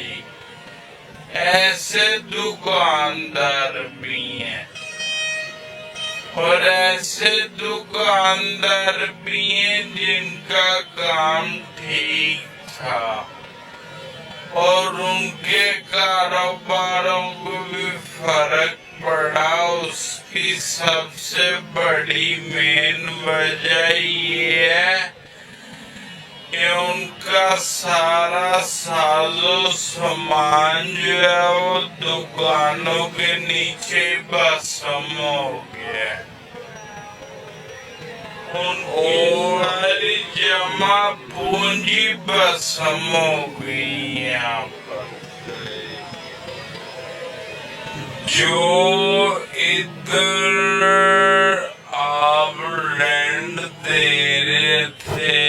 جی ایسے دکاندار بھی ہیں اور ایسے دکاندار بھی ہیں جن کا کام ٹھیک تھا اور ان کے کاروباروں کو بھی فرق پڑا. اس کی سب سے بڑی مین وجہ یہ ہے کہ ان کا سارا ساز و سامان جو ہے وہ دکانوں کے نیچے بسم ہو گیا. ان کی ساری جمع پونجی بسم ہو گئی یہاں پر. جو ادھر آپ رینٹ دے رہے تھے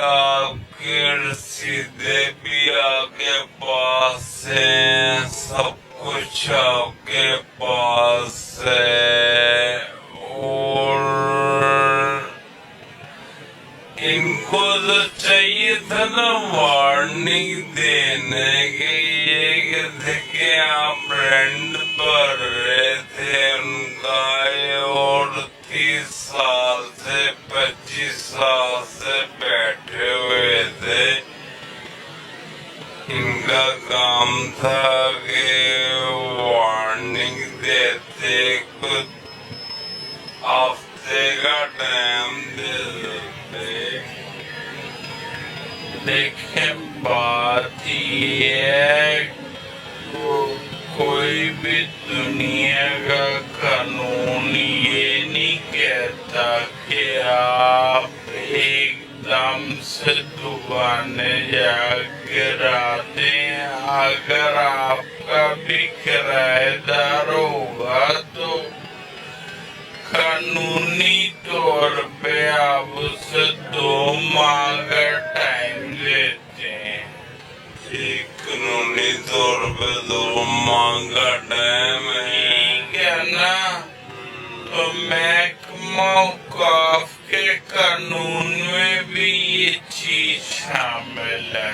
آپ کے رسیدے بھی آپ کے پاس ہیں, سب کچھ آپ کے پاس ہے, اور ان کو تو چاہیے تھا نا وارننگ دینے کے یہ کہ آپ رینٹ بھر رہے تھے ان کا اور 30 سال سے 25 سال سے بیٹھے ہوئے تھے. ان کا کام تھا کہ وارننگ دیتے, کچھ ہفتے کا ٹائم دے دیتے. دیکھیں بات یہ ہے کوئی بھی دنیا کا قانون یہ نہیں کہتا کہ آپ ایک دم سے دکانیں جا گرا دیں. اگر آپ کا بھی کرایہ دار ہوگا تو قانونی طور پہ آپ اسے 2 ماہ کا ٹائم لیتے ہیں. قانونی طور پہ 2 ماہ کا ٹائم ہے نا. تو محکمہ اوقاف کے قانون میں بھی یہ چیز شامل ہے.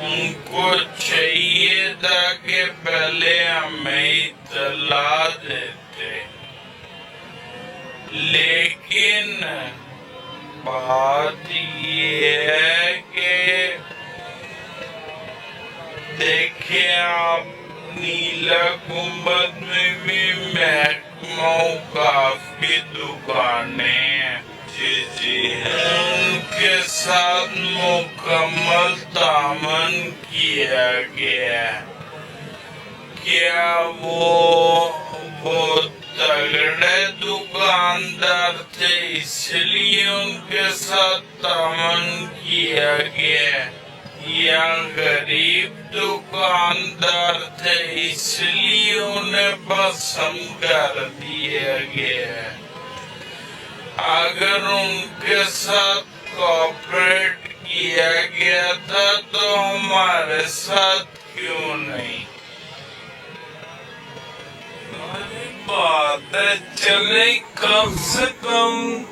ان کو چاہیے تھا کہ پہلے ہمیں اطلاع دیتے, لیکن بات یہ ہے کہ دیکھیں آپ نیلا گنبد میں بھی محکمہ اوقاف کی دکانیں ہیں. جی ان کے ساتھ مکمل تعاون کیا گیا. کیا وہ تگڑے دکاندار تھے اس لیے ان کے ساتھ تعاون کیا گیا, یا غریب دکاندار تھے اس لیے انہیں بسم کر دیا گیا؟ اگر ان کے ساتھ کوآپریٹ کیا گیا تھا تو ہمارے ساتھ کیوں نہیں؟ بات ہے چلے کم سے کم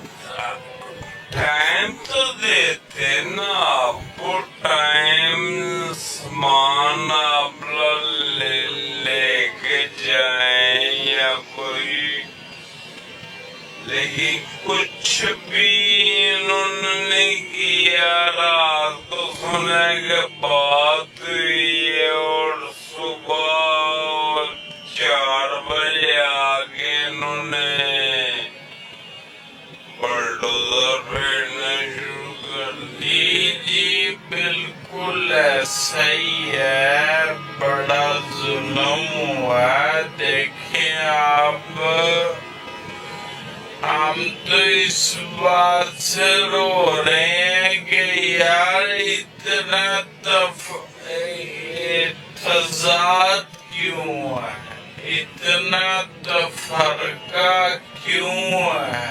ٹائم تو دیتے نا, آپ کو ٹائم سامان آپ لے کے جائیں یا کوئی, لیکن کچھ بھی انہوں نے نہیں کیا. رات کو سونے کے بعد ہوئی اور صبح 4 بجے آگے انہوں نے بلڈوزر پھیرنا شروع کر دی. جی بالکل ایسا ہی ہے, بڑا ظلم ہوا. دیکھیں آپ, ہم تو اس بات سے رو رہے ہیں کہ یار اتنا تضاد کیوں ہے, اتنا تفرقہ کیوں ہے؟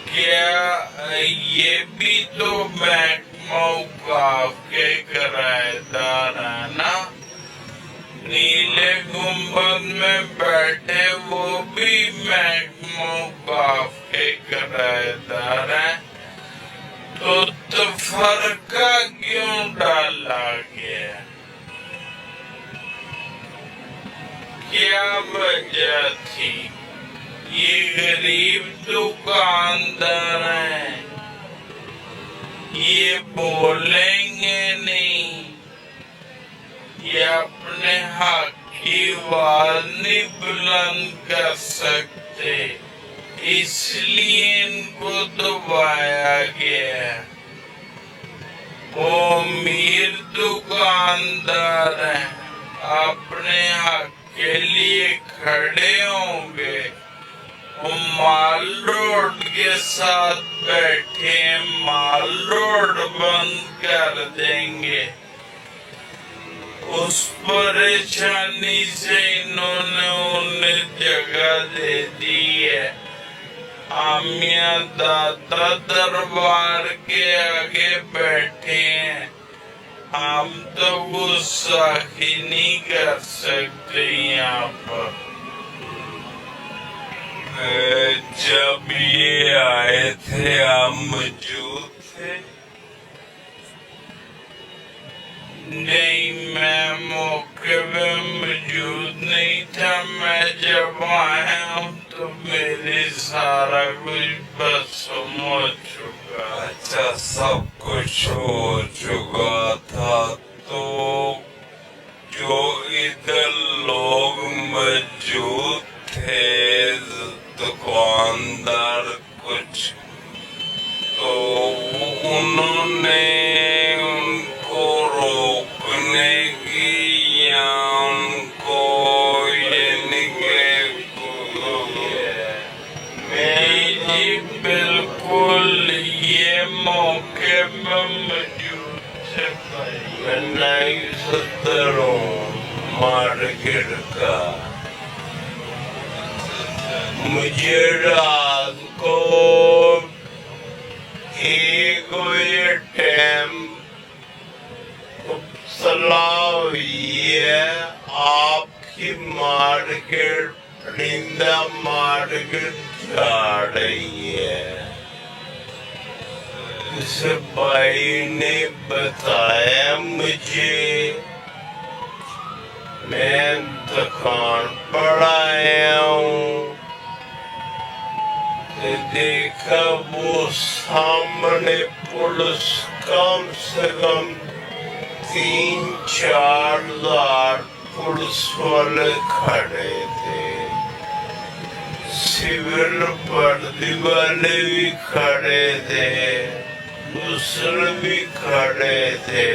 کیا یہ بھی تو محکمہ اوقاف کے کرایہ دار ہیں نا؟ نیلے گنبد میں بیٹھے وہ بھی محکمہ اوقاف کے کرایہ دار ہیں. تو تفرقہ کیوں ڈالا گیا؟ کیا وجہ تھی؟ یہ غریب دکاندار ہیں، یہ بولیں گے نہیں، یہ اپنے حق کی آواز نہیں بلند کر سکتے، اس لیے ان کو دبایا گیا۔ وہ امیر دکاندار ہیں، اپنے حق کے لیے کھڑے ہوں گے، وہ مال روڈ کے ساتھ بیٹھے ہیں، مال روڈ بند کر دیں گے۔ اس پریشانی سے انہوں نے انہیں جگہ دے دی ہے۔ آمیاں داتا دربار کے آگے بیٹھے ہیں، ہم تو گستاخی نہیں کر سکتے یہاں پر۔ جب یہ آئے تھے آپ موجود تھے؟ نہیں، میں موقع پہ موجود نہیں تھا، میں جب آیا ہوں تو میرے سارا کچھ بس ہو چکا۔ اچھا، سب کچھ ہو چکا تھا تو جو ادھر لوگ موجود تھے دکاندار کچھ، تو انہوں نے ان کو روکنے کی یا ان کو جی بالکل یہ موقع پہ موجود تھے۔ میں نئی صدر ہوں مارکیٹ کا، مجھے رات کو 1 بجے ٹائم اطلاع ہوئی ہے آپ کی مارکیٹ پرندہ مارکیٹ جا رہی ہے۔ اس بھائی نے بتایا مجھے، میں دکان پر آیا ہوں، دیکھا وہ سامنے پولیس کم سے کم 3-4 ہزار پولیس والے کھڑے تھے، سول وردی والے بھی کھڑے تھے، دوسرے بھی کھڑے تھے،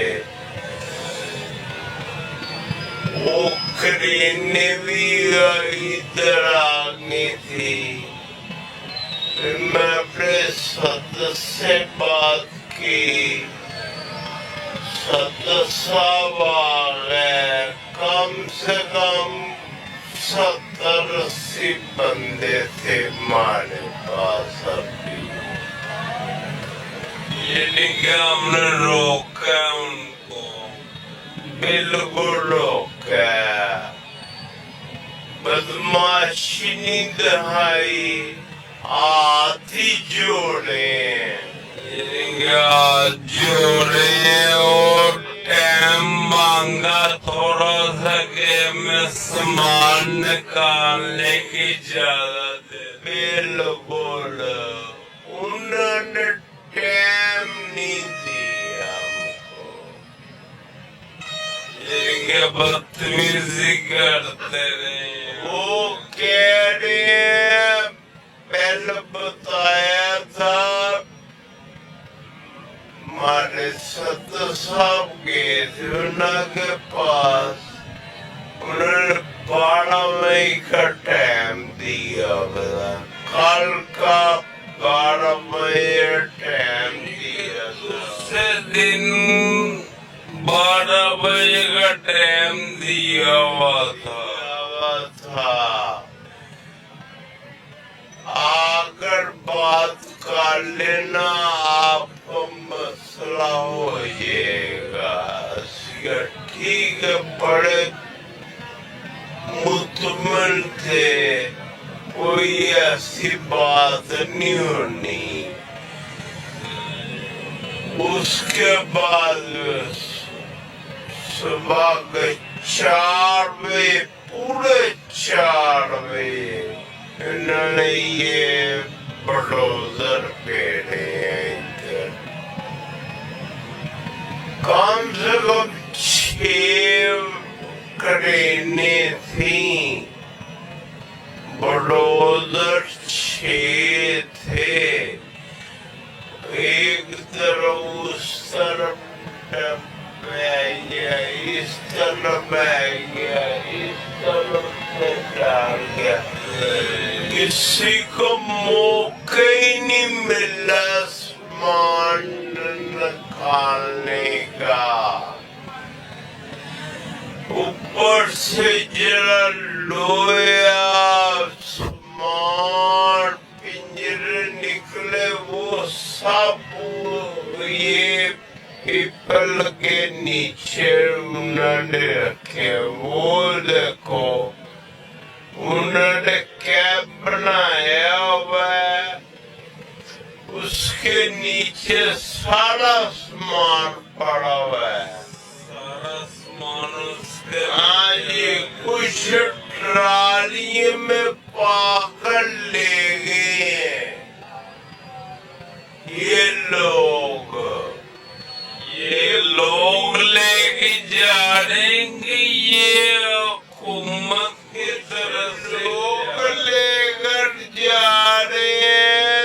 وہ کرینیں بھی ادھر آگئی تھی۔ میں اپنے صدر سے بات کی، صدر صاحب آ گئے، کم سے کم 70-80 بندے تھے ہمارے پاس ابھی، یعنی کہ ہم نے روکا ان کو، بالکل روکا، بدماشی نہیں دکھائی، ہاتھی جوڑے، ہاتھ جوڑے اور ٹائم مانگا تھوڑا سا کہ میں سامان نکالنے کی اجازت دے۔ بالکل انہوں نے ٹائم نہیں دیا ہم کو، یہ بدتمیزی کرتے رہے۔ وہ کہہ رہے ہیں پہلے بتایا تھا، ہمارے صدر صاحب گئے تھے انہوں کے پاس، انہوں نے 12 مئی کا ٹائم دیا، کل کا 12 مئی ٹائم دیا، دوسرے دن 12 بجے کا ٹائم دیا ہوا تھا۔ اگر بات کر لینا آپ کو مسئلہ ہو جائے گا، ٹھیک ہے، بڑے مطمئن تھے، کوئی ایسی بات نہیں ہونی۔ اس کے بعد صبح کے 4 بجے، پورے 4 بجے انہوں نے یہ بلڈوزر پھیرے ہیں ادھر کم سے کم 6 کرینے تھیں بلڈوزر 6 تھے ایک طرف اس طرف بہ گیا اس طرف بہ گیا اس طرف سے ڈال گیا کسی کو موقع ہی نہیں ملا سامان نکالنے کا اوپر سے جرا لویا سامان پنجرے نکلے وہ سب یہ پیپل کے نیچے انہوں نے رکھے وہ دیکھو انہوں نے کیا بنایا ہوا ہے اس کے نیچے سارا سامان پڑا ہوا ہے سارا سامان اس کے ہاں جی کچھ ٹرالی میں پا کر لے گئے ہیں یہ لوگ لے کے جا رہے گے یہ حکومت کی طرف سے لوگ لے کر جا رہے ہیں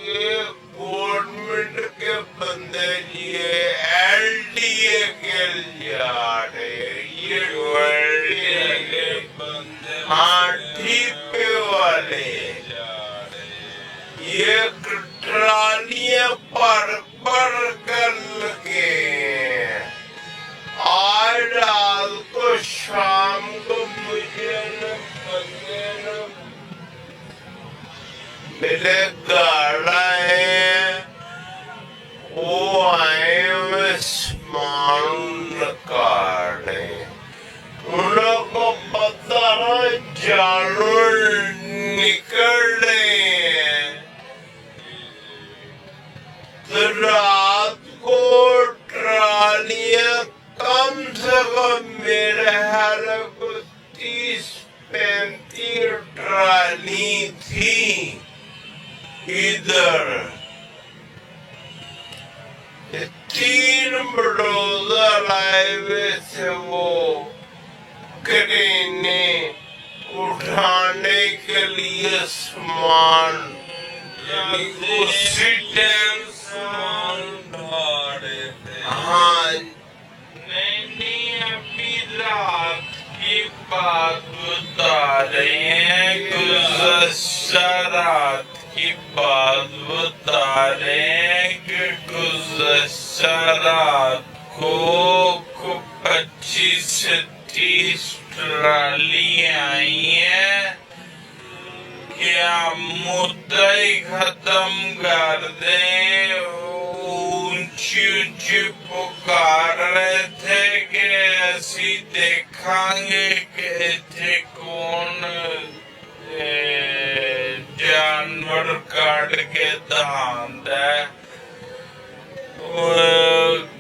یہ گورنمنٹ کے بندے ایل ڈی اے کے جا رہے ہیں یہ ایل ڈی اے کے بندے ہاں ٹھیپے والے جا رہے یہ ٹرالیاں پر کر لگے آج رات کو شام کو مجھے میرے گھر آئے وہ آئے ہوئے سامان نکالے انہوں کو پتہ جانور نکل رہے ہیں رات کو ٹرالیاں کم سے کم میرے خیال کو 30-35 ٹرالی تھی ادھر 3 بلڈوزر آئے ہوئے تھے وہ کرینے اٹھانے کے لیے سامان اسی ٹائم ہاں نہیں ابھی رات کی بات بتا رہے ہیں گزشتہ رات کی بات بتا رہے ہیں کہ گزشتہ رات کو 25 سے 30 ٹرالی آئی ہیں کیا مدعا ہی ختم کر دیں اونچی اونچی پکار رہے تھے کہ ایسی دیکھیں گے کہ تھے کون جانور کاٹ کے دہاند ہے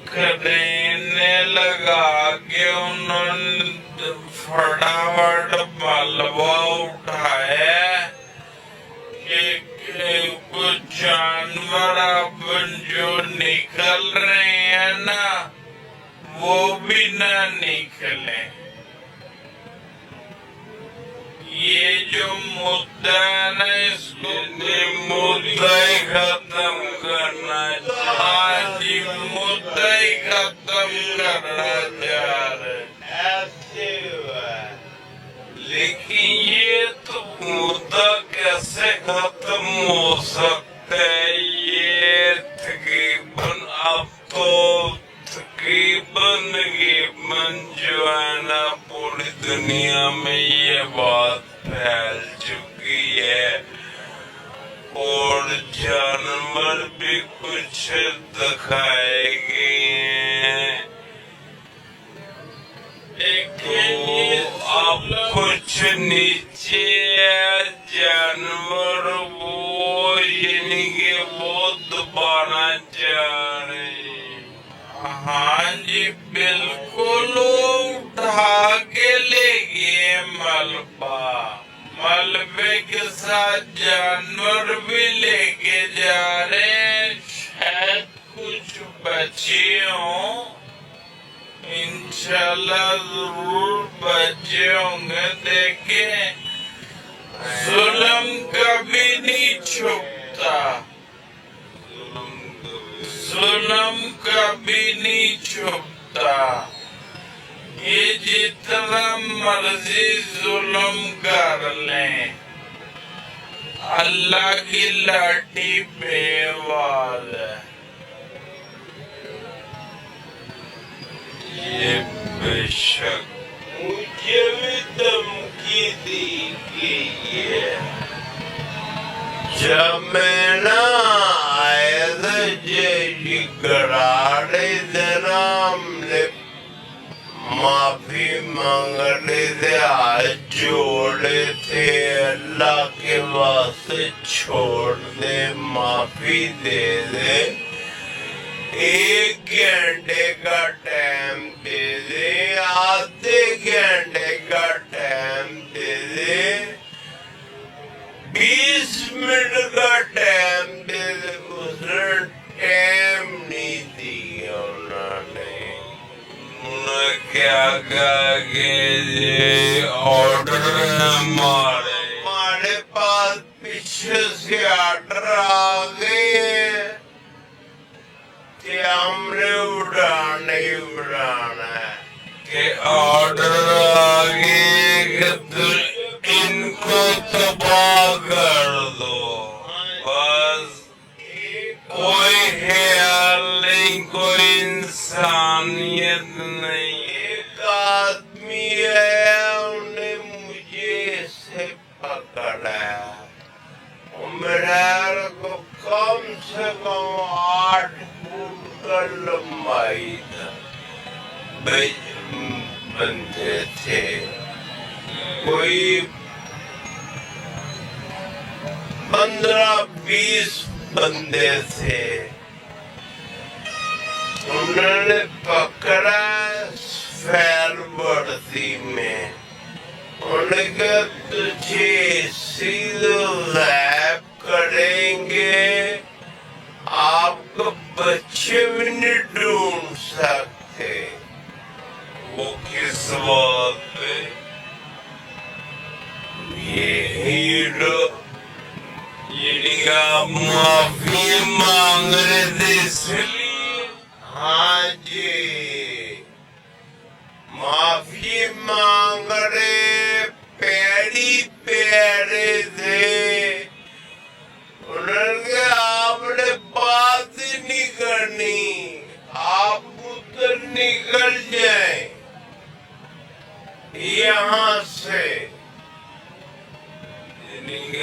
کرینے لگا کے انہوں نے فٹافٹ ملبہ اٹھایا کچھ جانور اب جو نکل رہے ہیں نا وہ بھی نہ نکلیں یہ جو مدعا ہے نا اس کو مدعا ہی ختم کرنا چاہیے مدعا ہی ختم کرنا چاہ رہے ایسے لیکن یہ تو مدعا کیسے ختم ہو سکتا ہے یہ تقریباً اب تو تقریباً جو ہے نا پوری دنیا میں یہ بات پھیل چکی ہے اور جانور بھی کچھ دکھائے گئے ہیں اب کچھ نیچے جانور وہ یعنی کہ وہ دوبارہ جا رہے ہاں جی بالکل اٹھا کے لے گئے ملبے کے ساتھ جانور بھی لے کے جا رہے ہیں، شاید کچھ بچے ہوں، انشاءاللہ ضرور بچے ہوں گے۔ دیکھیں ظلم کبھی نہیں چھپتا، ظلم کبھی نہیں چھپتا، یہ جتنا مرضی ظلم کر لیں، اللہ کی لاٹھی بے وال ہے۔ یہ بے شک مجھے بھی دھمکی دی گئی ہے، جب میں نہ آئے تھے جی گراڑے درام نے معافی مانگنے تھے، ہاتھ جوڑے تھے، اللہ کے واسطے چھوڑ دے، معافی دے دے، 1 گھنٹے کا ٹائم دے دے، آدھے گھنٹے کا ٹائم دے دے، 20 منٹ کا ٹائم دے دے، اس نے ٹائم نہیں دیا۔ انہوں نے کیا کہا کہ یہ آرڈر ہے ہمارے پاس، پیچھے سے آرڈر آ گئے کہ ہم نے اڑانا ہی اڑانا ہے، کہ آرڈر آگے کہ ان کو تباہ کر دو، بس کوئی خیال نہیں، کوئی انسانیت نہیں۔ ایک آدمی ہے، انہیں مجھے سے پکڑا، میرے کو کم سے کم 8 فٹ کا لمبائی تھا، بندے تھے، کوئی 15-20 بندے تھے، انہوں نے پکڑا فیل بڑھتی میں، انہوں نے کہا تجھے سیدھے غائب کریں گے، آپ کو بچے بھی نہیں ڈھونڈ سکتے۔ وہ کس بات پہ؟ یہ ہیرو آپ معافی مانگ رہے تھے اس لیے؟ ہاں جی، معافی مانگ رہے، پیری پیرے تھے، انہوں نے کہا آپ نے بات ہی نہیں کرنی، آپ ادھر نکل جائیں یہاں سے۔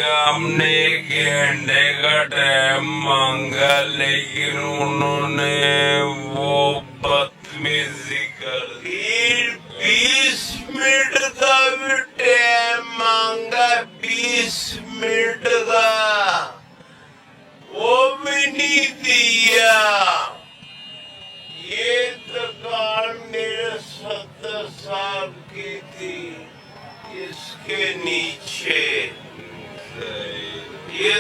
ہم نے 1 گھنٹے کا ٹائم مانگا، لیکن انہوں نے وہ بدتمیزی کر دی، 20 منٹ کا بھی ٹائم مانگا، 20 منٹ کا، وہ بھی نہیں دیا۔ یہ دکان میرے صدر صاحب کی تھی، اس کے نیچے یہ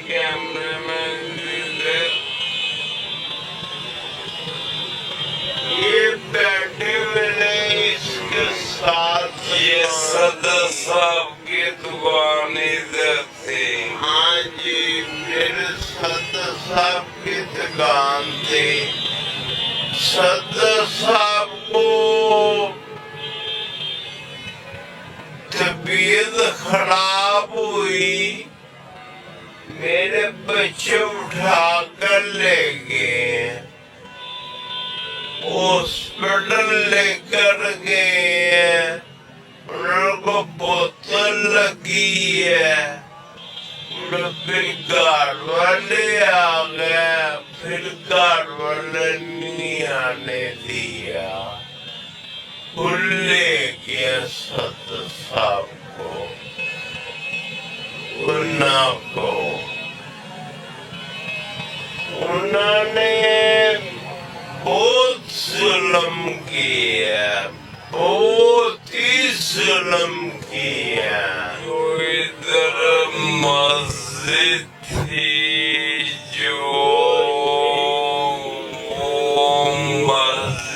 کیمرے میں یہ بیٹھے ہوئے، اس کے ساتھ یہ صدر صاحب کی دکان ادھر تھی۔ ہاں جی، میرے صدر صاحب کی دکان تھی۔ صدر صاحب کو طبیعت خراب ہوئی، میرے بچے اٹھا کر لے گئے، ہاسپٹل لے کر گئے، انہوں کو بوتل لگی ہے، پھر گھر والے آ گئے، پھر گھر والے نہیں آنے دیا، لے گیا صدر صاحب کو، انہوں نے بہت ظلم کیا،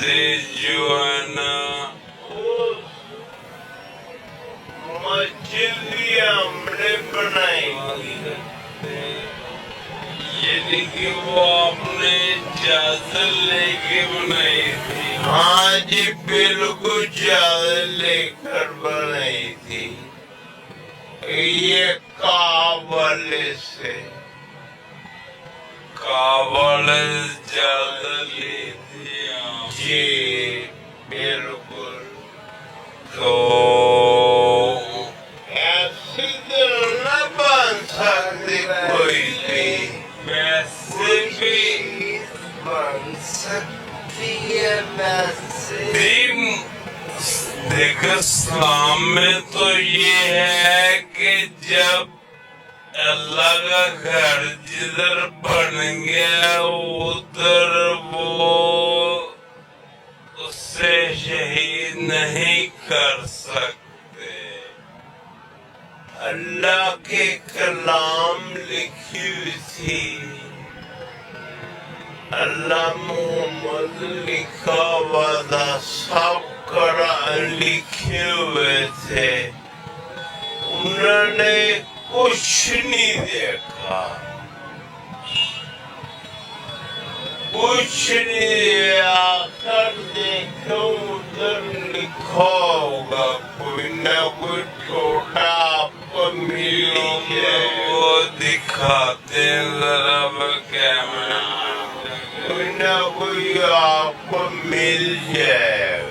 سے جو ہے نا مسجد بھی ہم نے بنائی تھی، یعنی کہ وہ آپ نے اجازت لے کے بنائی تھی؟ ہاں جی بالکل اجازت لے کر بنائی تھی، یہ کابل سے اجازت لی تھی جی بالکل۔ تو ایسی دل نہ بن سکتی کوئی بھی، ویسے بھی بن سکتی ہے ویسے دیکھ اسلام میں تو یہ ہے کہ جب اللہ کا گھر جدھر بن گیا ادھر وہ اس سے شہید نہیں کر سکتے۔ اللہ کے کلام لکھی ہوئی تھی، اللہ محمد لکھا ہوا تھا، سب قرآن لکھے ہوئے تھے، انہوں نے کچھ نہیں دیکھا، کچھ نہیں آخر دیکھو ادھر لکھا ہوگا کوئی نہ کوئی چھوٹا آپ کو مل جائے، وہ دکھاتے ہیں ذرا کیمرہ، کوئی نہ کوئی آپ کو مل جائے گا۔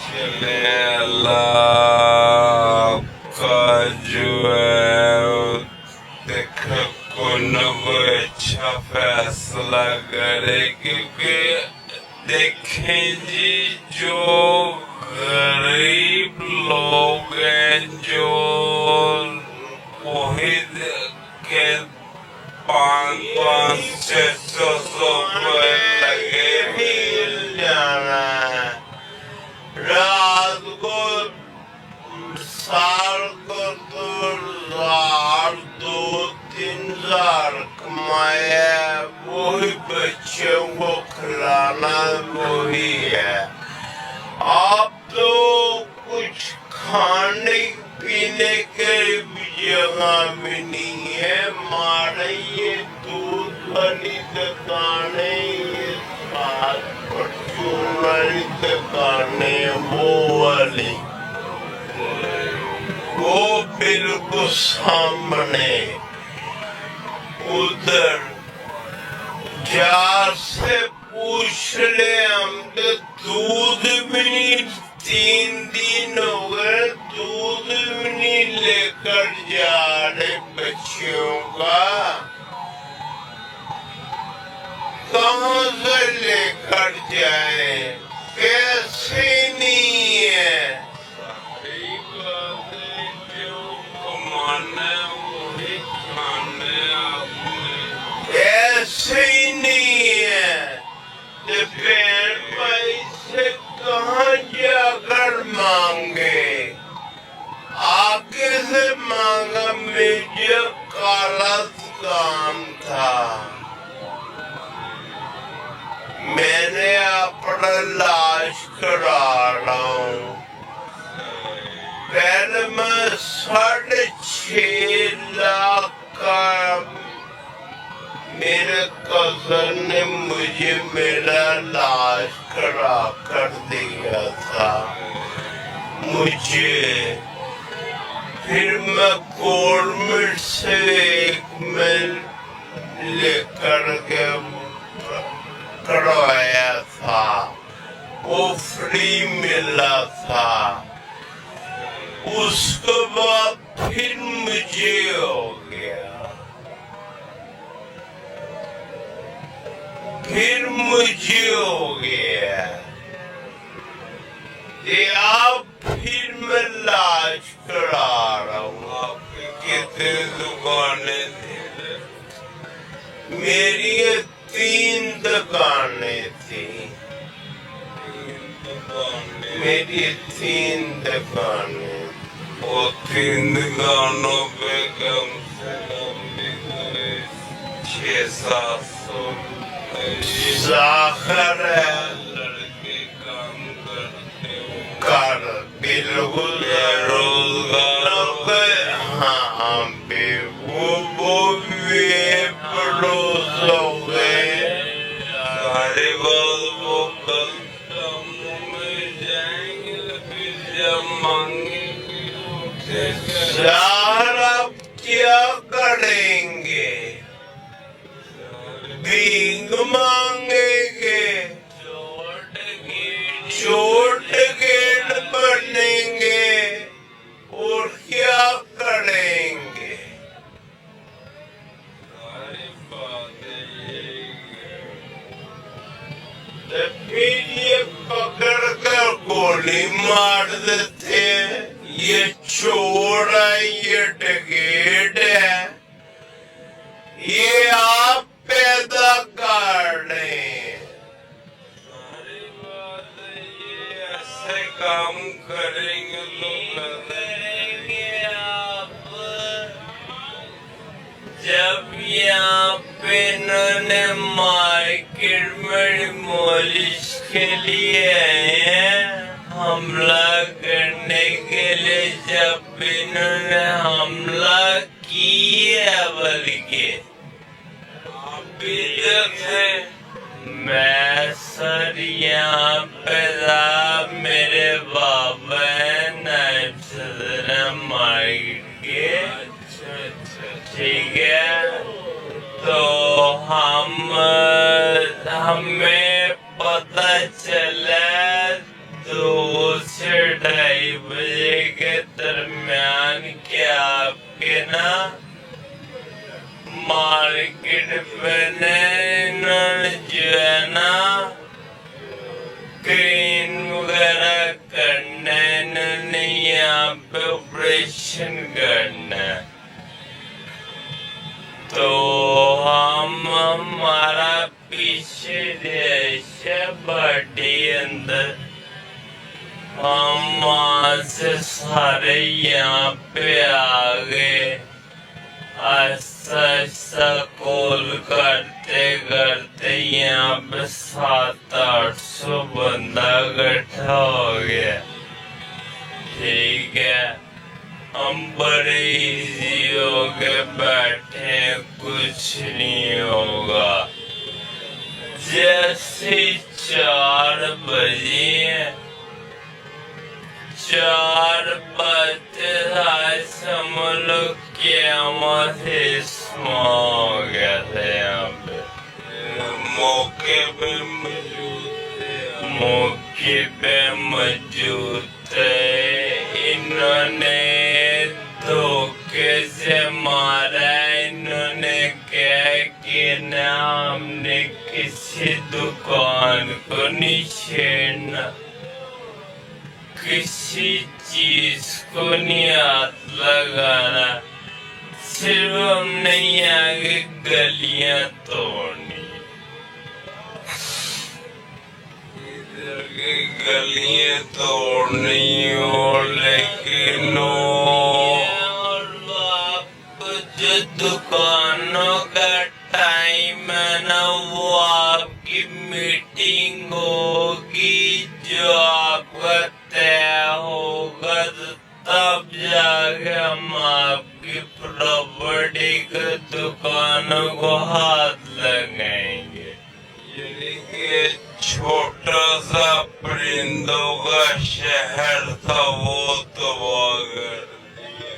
چلے اللہ کا جو ہے دیکھو کوئی نہ کوئی اچھا فیصلہ کرے، کیونکہ دیکھیں جی جو غریب لوگ ہیں جو وہی کے 500-600 روپے لگے مل جانا ہے، رات کو سال کو 2,000-3,000 کمایا، وہی بچوں کو کھلانا وہی ہے۔ آپ تو کچھ کھانے پینے کے بھی جگہ بھی نہیں ہے، ہمارے یہ دودھ والی دکانیں، یہ ساتھ پرچون والی دکانیں، وہ والی وہ بالکل سامنے ادھر جا سے پوچھ لے، ہم تو دودھ بھی نہیں، 3 دن ہو گئے دودھ بھی نہیں لے کر جا رہے بچیوں کا، کہاں سے لے کر جائے، کیسے نہیں ہے، ایسے ہی نہیں ہے، بہن بھائی سے کہاں جا کر مانگے، آگے سے مانگا، مجھے کالا کام تھا، میں نے اپنا علاج کرا رہا ہوں، پہلے میں 6.5 لاکھ کا میرے کزن نے مجھے میرا علاج کرا کر دیا تھا مجھے، پھر میں گورنمنٹ سے 1 مل لے کر کے کروایا تھا، وہ فری ملا تھا، اس کے بعد پھر مجھے ہو گیا، پھر مجھے ہو گیا، یہ آپ پھر میں علاج کرا رہا ہوں۔ آپ کی کتنی دکانیں تھیں؟ میری 3 دکانیں تھیں، میری 3 دکانیں، وہ 3 دکانوں پہ کم سے کم 6-7 ظاہر ہے لڑکے کام کرتے کر بالکل روزگار ہاں بے وہ بھی پڑوس ہو گئے سارے بات وہ کل میں جائیں گے پھر جب مانگیں گے یار اب کیا کریں گے بھیک مانگیں گے چوٹ گیٹ بنیں گے اور کیا کریں گے پھر یہ پکڑ کر گولی مار دیتے یہ چور ہے یہ ڈکیٹ ہے یہ آپ پیدا کر رہے ہیں ساری بات یہ ایسے کام کریں گے آپ جب یہاں پہ انہوں نے مارکیٹ میں ڈیمولش کے لیے آئے ہیں حملہ کرنے کے لیے جب انہوں نے حملہ کیا بلکہ میں سر یہاں پہ میرے بابا ہیں نائب صدر مارکیٹ کے ٹھیک ہے تو ہمیں پتہ چلا 2 سے 2:30 بجے کے درمیان کہ آپ کے نا مارکیٹ پہ انہوں نے جو ہے نا کلین وغیرہ کرنا ہے انہوں نے یہاں پہ آپریشن کرنا ہے تو ہمارا پیچھے دیش ہے باڈی اندر ہم وہاں سے سارے یہاں پہ آ گئے ایسا ایسا کول کرتے کرتے یہاں پہ 700-800 بندہ اکٹھا ہو گیا ٹھیک ہے ہم بڑے ایزی ہو کے بیٹھے کچھ نہیں ہوگا جیسے 4 بجے 4 بجتے سمجھ لو قیامت ہو گیا تھا یہاں پہ موقع پہ موجود تھے انہوں نے دھوکے سے مارا انہوں نے کہا کہ نہ ہم نے کسی دکان کو نہیں چھیڑنا کسی چیز کو نہیں ہاتھ لگانا صرف ہم نے یہاں کی گلیاں توڑنی ادھر کی گلیاں توڑنی اور لیکن آپ جو دکانوں کا ٹائم ہے نا وہ آپ کی میٹنگ ہوگی جو آپ کا طے ہوگا تب جا کے ہم آپ کی پراپرٹی کے دکانوں کو ہاتھ لگائیں گے یعنی کہ چھوٹا سا پرندوں کا شہر تھا وہ تباہ کر دیا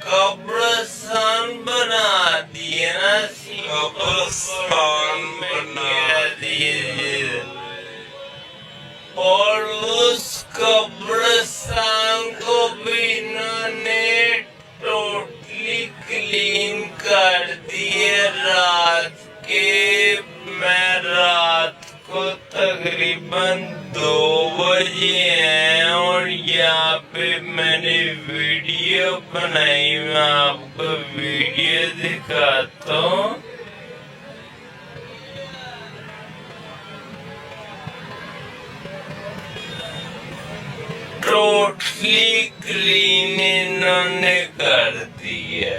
قبرستان بنا دیے نا قبرستان بنا دیے اور اس قبرستان کو بھی انہوں نے ٹوٹلی کلین کر دیے میں رات کو تقریباً 2 بجے ہیں اور یہاں پہ میں نے ویڈیو بنائی میں آپ کو ویڈیو دکھاتا ہوں ٹوٹلی کلین انہوں نے کر دیا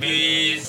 20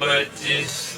25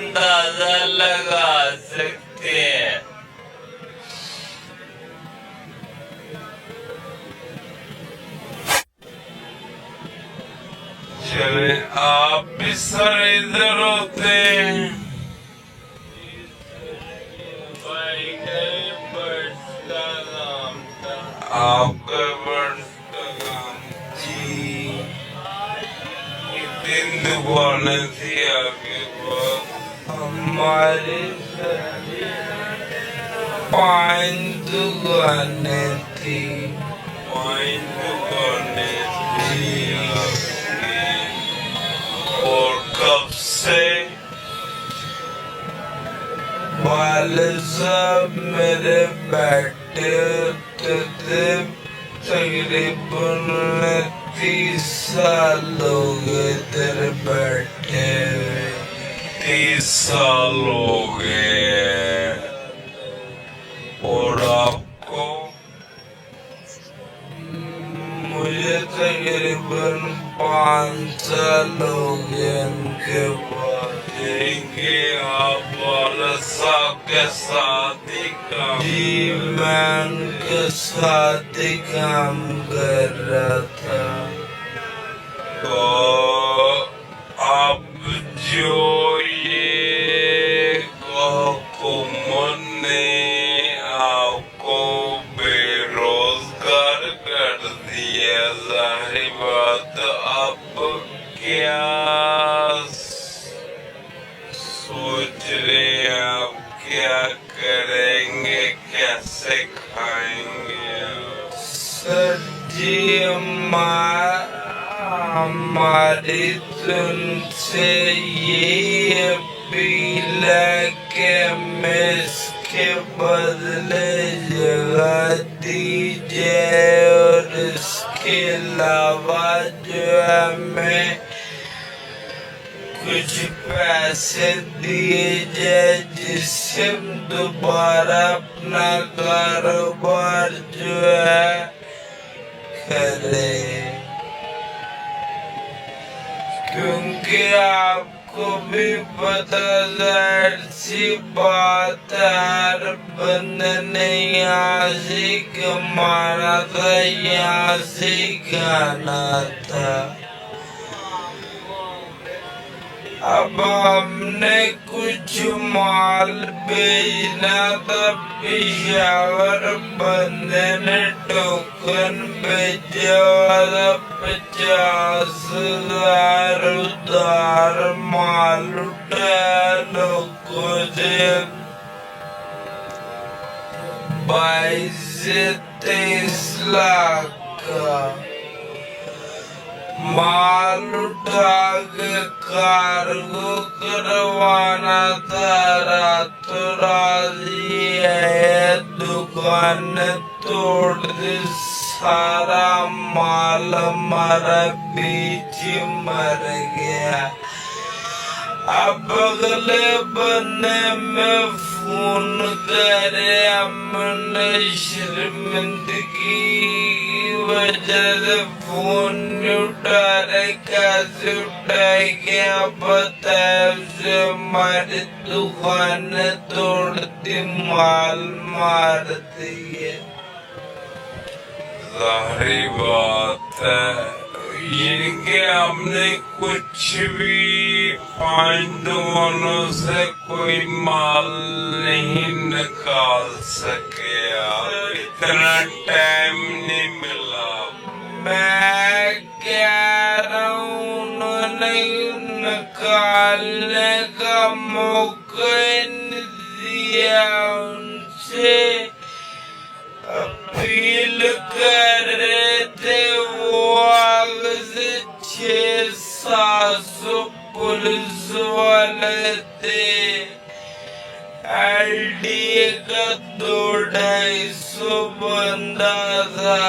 اندازہ لگا سکتے ہیں۔ چلے آپ بھی سر ادھر ہوتے ہیں، آپ کا جی تین دکانیں تھی آپ کے پاس، ہماری 5 دکانیں تھی، 5 دکانیں تھی آپ کی۔ اور کب سے والد صاحب میرے بیٹے ہوتے تھے، تقریباً 30 سال ہو گئے تیرے بیٹھے ہوئے، 30 سال ہو گئے۔ اور آپ کو مجھے تقریباً 5 سال ہو گئے ان کے بعد، کہ آپ والد صاحب کے ساتھ ہی کام، جی میں ان کے ساتھ ہی کام کر رہا تھا۔ تو اب جو یہ حکومت نے آپ کو بے روزگار کر دیا، ظاہر بات اب کیا سوچ رہے آپ، کیا کریں گے، کیسے کھائیں گے؟ سر جی ہماری تم سے یہی اپیل ہے کہ ہمیں اس کے بدلے جگہ دیجیے، اور اس کے علاوہ جو ہے ہمیں کچھ پیسے دیے جائے، جس سے ہم دوبارہ اپنا کاروبار جو ہے کریں، کیونکہ آپ کو بھی پتہ ظاہر سی بات ہے، ہر بندے نے یہاں سے کمانا تھا، یہاں سے کھانا تھا۔ اب ہم نے کچھ مال بھیجنا تھا پشاور، بندے نے ٹوکن بھیجا ہوا تھا 50,000 ادھار مال اٹھایا لوگوں سے، 22 سے 23 لاکھ کا مال اٹھا کے کارگو کروانا تھا، راتوں رات یہ دکان توڑ دی، سارا مال ہمارا بیچ مر گیا۔ اب اگلے بندے میں فون کرے، ہم نے شرمندگی کی وجہ سے فون نہیں اٹھا رہے، کیسے اٹھائے گیا بتائے، اسے ہماری دکانیں توڑ دی، مال مار دیے۔ ظاہری بات ہے یہ کہ ہم نے کچھ بھی 5 دکانوں سے کوئی مال نہیں نکال سکے، اتنا ٹائم نہیں ملا۔ میں کہہ رہا ہوں انہوں نے نکالنے کا موقع نہیں دیا، ان سے اپیل کر رہے تھے، وہ آگے سے 600-700 پولیس والے تھے، LDA کا 200-250 بندہ تھا،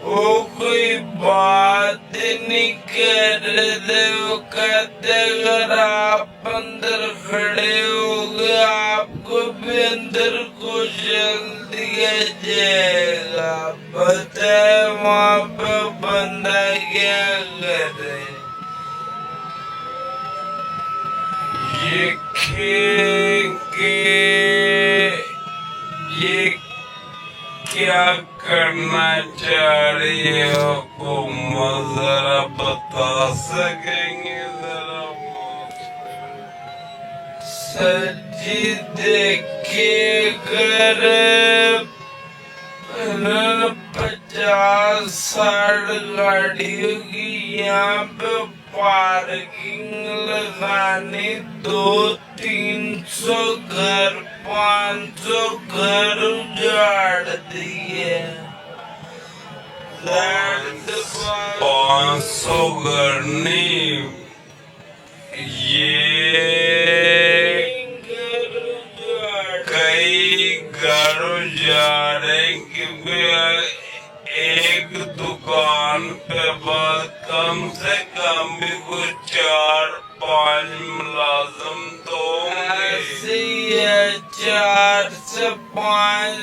وہ کوئی بات نہیں کر رہے تھے، وہ کہتے اگر آپ اندر کھڑے ہو گئے آپ کو بھی اندر کو چل دیا جائے گا، بتائے وہاں پہ بندہ کیا کرے۔ دیکھیں کہ یہ کیا کرنا چاہ رہی ہے حکومت، ذرا بتا سکیں گے ذرا؟ سر جی دیکھیے، اگر 50-60 گاڑیوں کی یہاں پہ پارکنگ لگانی، 200-300 گھر، 500 گھر اجاڑ دیے. 500 گھر نہیں، یہ کئی گھر جا رہے کہ ایک دکان پہ بہت کم سے کم بھی کچھ 4-5 ملازم تو ایسے ہی ہے، 4 سے 5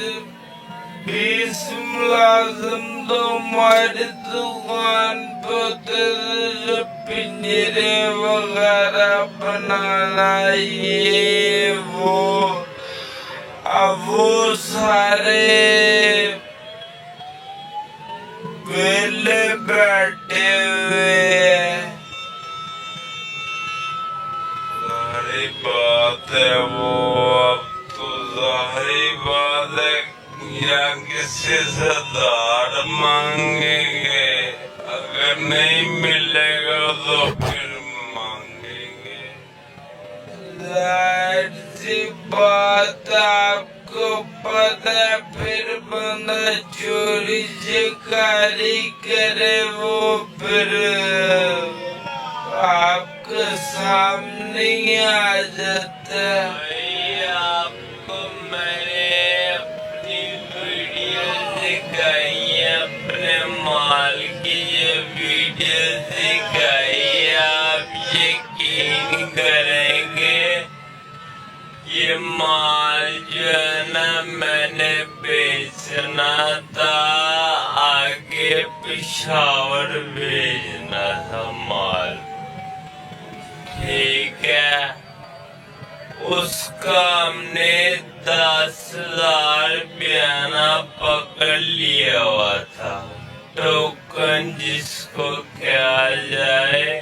20 ملازم تو ہماری دکان پہ جو پنجرے وغیرہ بنانا یہ وہ، اب وہ سارے ویلے بیٹھے ہوئے ہیں. ظاہری بات ہے وہ اب تو ظاہری بات ہے یا کسی سے دھار مانگیں گے، اگر نہیں ملے گا تو پھر مانگیں گے. ظاہر سی بات آپ کو پتہ ہے، پھر بندہ چوری چکاری کرے وہ پھر آپ کے سامنے ہی آ جاتا ہے. آپ کو میں نے اپنی ویڈیو دکھائی ہے، اپنے مال کی یہ ویڈیو دکھائی ہے، آپ یقین کریں گے یہ مال جو ہے نا میں نے بیچنا تھا، آگے پشاور بھیجنا تھا مال، ٹھیک ہے. اس کا ہم نے 10,000 بیانہ پکڑ لیا ہوا تھا، ٹوکن جس کو کہا جائے،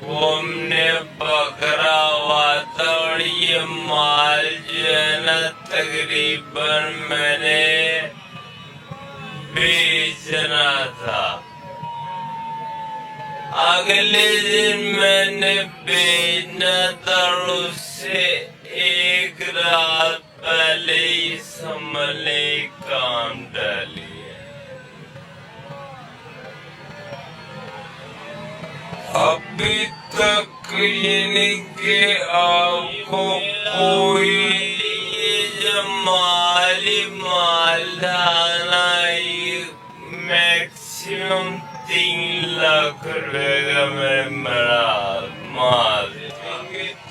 وہ ہم نے پکڑا ہوا تھا. اور یہ مال جو ہے نا تقریباً میں نے بیچنا تھا. اگلے دن میں نے بیچنا تھا، اور اس سے ایک رات پہلے ہی سنبھلے کام ڈالی. ابھی تک یعنی کہ آپ کو کوئی یہ جو مالی مالدانا میکسیمم 3 لاکھ روپے کا میرا مال.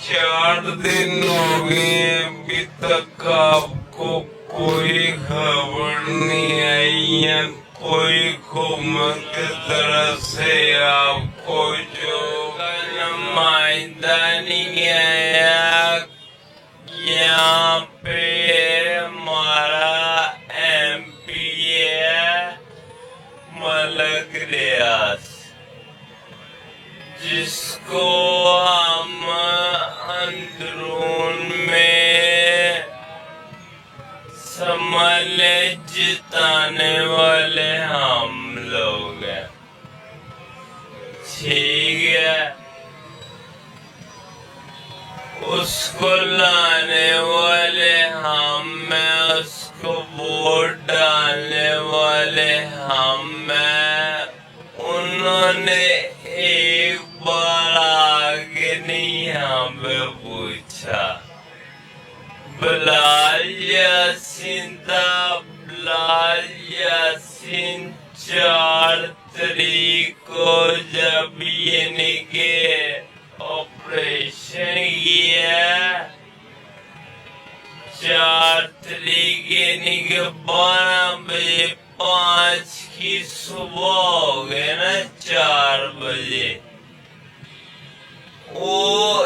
4 دن ہو گئے ابھی تک آپ کو کوئی خبر نہیں آئی ہے، کوئی حکومت کی طرف سے آپ کو جو نمائندہ نہیں آیا. یہاں پہ ہمارا MP ہے ملک ریاض، جس کو ہم اندرون میں سنبھالے جتانے والے ہم لوگ ہیں، ٹھیک ہے. اس کو لانے والے ہم ہیں، اس کو ووٹ ڈالنے والے ہم ہیں. انہوں نے ایک بار آگے نہیں ہمیں پوچھا. بلال یاسین تھا، بلال یاسین 4 تاریخ کو جب یعنی کہ آپریشن کیا، 4 تاریخ یعنی کہ 12 بجے 5 کی صبح ہو گئے نا، 4 بجے وہ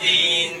3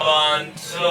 500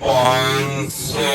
500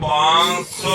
500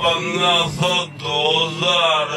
1500 2000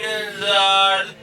3000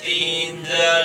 3000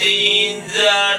3000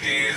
30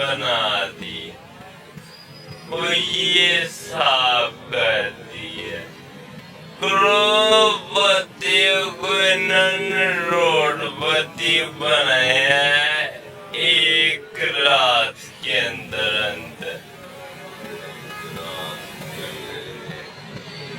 بنا دی وہ یہ صاف کر دیا کروڑپتی کو روڈ پتی بنایا ایک رات کے اندر